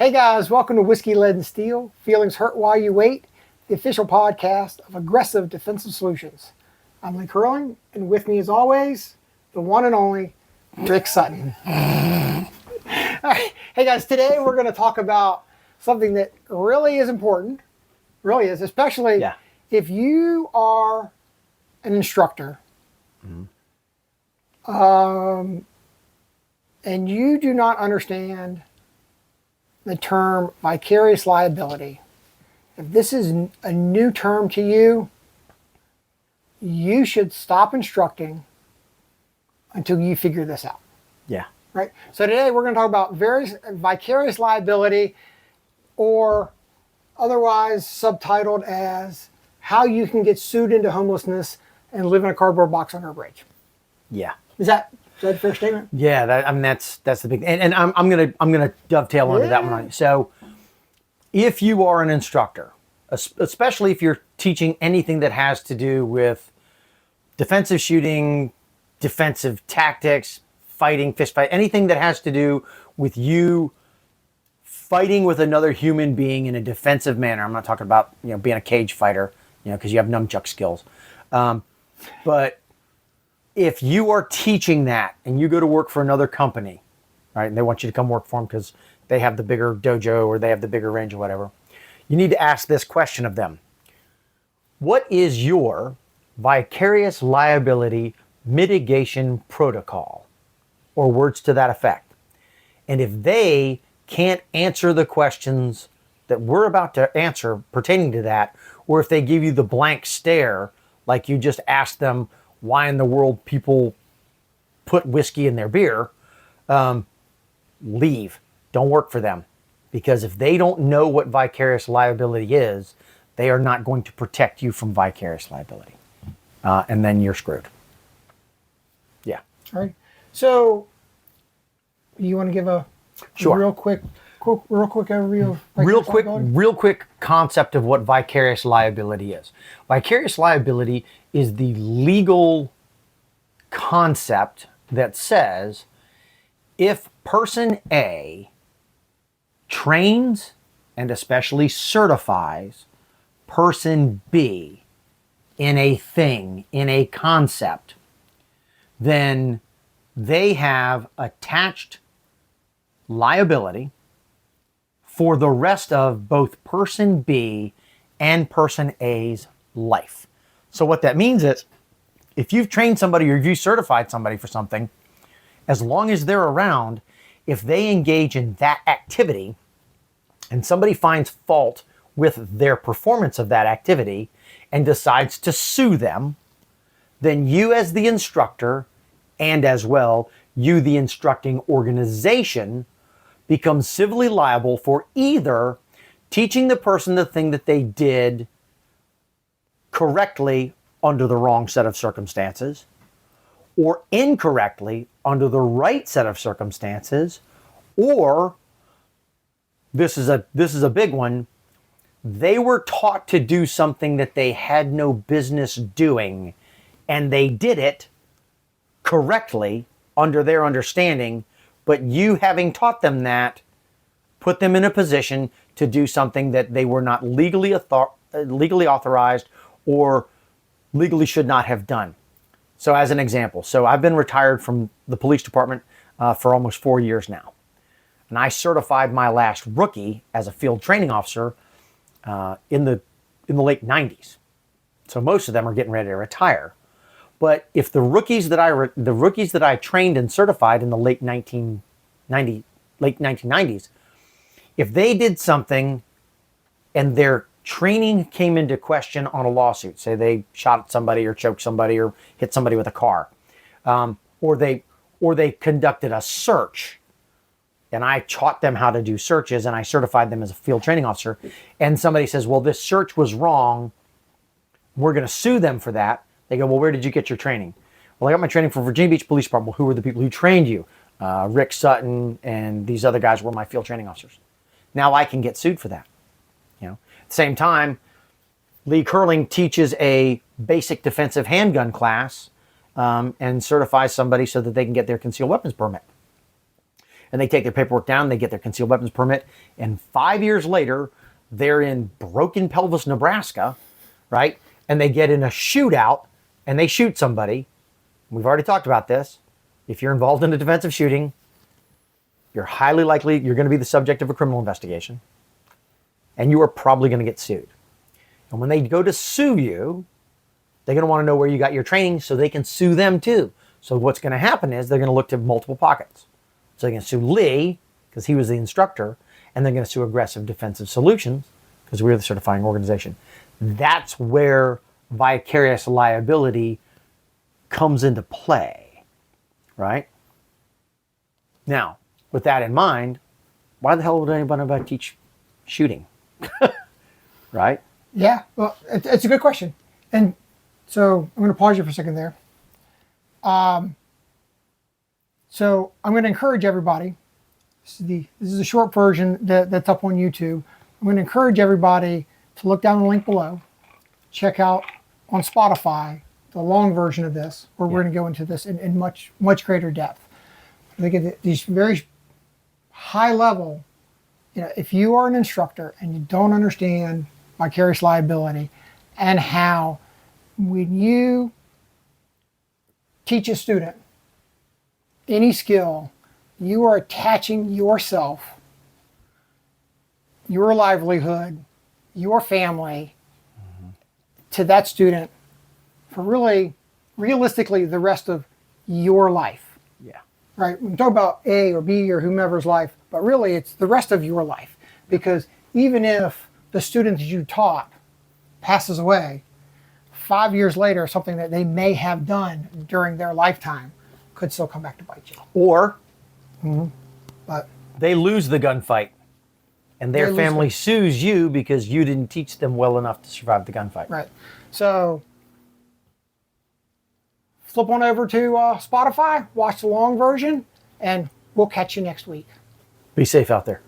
Hey guys, welcome to Whiskey, Lead, and Steel, Feelings Hurt While You Wait, the official podcast of Aggressive Defensive Solutions. I'm Lee Curling, and with me as always, the one and only Rick Sutton. All right. Hey guys, today we're going to talk about something that really is important, really is, especially if you are an instructor and you do not understand the term vicarious liability. If this is a new term to you, you should stop instructing until you figure this out. Yeah. Right? So today we're going to talk about vicarious liability, or otherwise subtitled as how you can get sued into homelessness and live in a cardboard box under a bridge. Yeah. Is that a fair statement? Yeah, that's the big, and I'm gonna dovetail onto that one. So, if you are an instructor, especially if you're teaching anything that has to do with defensive shooting, defensive tactics, fighting, fist fight, anything that has to do with you fighting with another human being in a defensive manner. I'm not talking about being a cage fighter, because you have nunchuck skills, but if you are teaching that and you go to work for another company, right, and they want you to come work for them because they have the bigger dojo or they have the bigger range or whatever, you need to ask this question of them. What is your vicarious liability mitigation protocol, or words to that effect? And if they can't answer the questions that we're about to answer pertaining to that, or if they give you the blank stare, like you just asked them why in the world people put whiskey in their beer, leave. Don't work for them. Because if they don't know what vicarious liability is, they are not going to protect you from vicarious liability. And then you're screwed. Yeah. All right. So, you want to give a real quick overview of vicarious liability? Real quick concept of what vicarious liability is. Vicarious liability is the legal concept that says if person A trains and especially certifies person B in a thing, in a concept, then they have attached liability for the rest of both person B and person A's life. So what that means is, if you've trained somebody or if you certified somebody for something, as long as they're around, if they engage in that activity and somebody finds fault with their performance of that activity and decides to sue them, then you as the instructor, and as well you the instructing organization, become civilly liable for either teaching the person the thing that they did correctly under the wrong set of circumstances, or incorrectly under the right set of circumstances, or this is a big one, they were taught to do something that they had no business doing, and they did it correctly under their understanding, but you, having taught them that, put them in a position to do something that they were not legally authorized or legally should not have done. So as an example, I've been retired from the police department for almost 4 years now. And I certified my last rookie as a field training officer in the late 90s. So most of them are getting ready to retire. But if the rookies that I trained and certified in the late 1990s, if they did something and their training came into question on a lawsuit, say they shot at somebody or choked somebody or hit somebody with a car, or they conducted a search, and I taught them how to do searches and I certified them as a field training officer, and somebody says, well, this search was wrong, we're going to sue them for that. They go, well, where did you get your training? Well, I got my training from Virginia Beach Police Department. Well, who were the people who trained you? Rick Sutton and these other guys were my field training officers. Now I can get sued for that. At the same time, Lee Curling teaches a basic defensive handgun class and certifies somebody so that they can get their concealed weapons permit. and they take their paperwork down, they get their concealed weapons permit, and 5 years later, they're in Broken Pelvis, Nebraska, right? And they get in a shootout and they shoot somebody. We've already talked about this. If you're involved in a defensive shooting, you're highly likely you're going to be the subject of a criminal investigation, and you are probably going to get sued. And when they go to sue you, they're going to want to know where you got your training so they can sue them too. So what's going to happen is they're going to look to multiple pockets. So they're going to sue Lee because he was the instructor, and they're going to sue Aggressive Defensive Solutions because we're the certifying organization. That's where vicarious liability comes into play, right? Now, with that in mind, why the hell would anybody teach shooting? Right? Yeah, well, it's a good question. And so I'm going to pause you for a second there. So I'm going to encourage everybody. This is a short version that's up on YouTube. I'm going to encourage everybody to look down the link below. Check out on Spotify the long version of this, where we're going to go into this in much greater depth. I think at these very high level, if you are an instructor and you don't understand vicarious liability and how when you teach a student any skill, you are attaching yourself, your livelihood, your family to that student for really, realistically, the rest of your life. Yeah. Right? We talk about A or B or whomever's life, but really it's the rest of your life. Because even if the student that you taught passes away, 5 years later, something that they may have done during their lifetime could still come back to bite you. Or But they lose the gunfight and their family sues you because you didn't teach them well enough to survive the gunfight. right. So flip on over to Spotify, watch the long version, and we'll catch you next week. Be safe out there.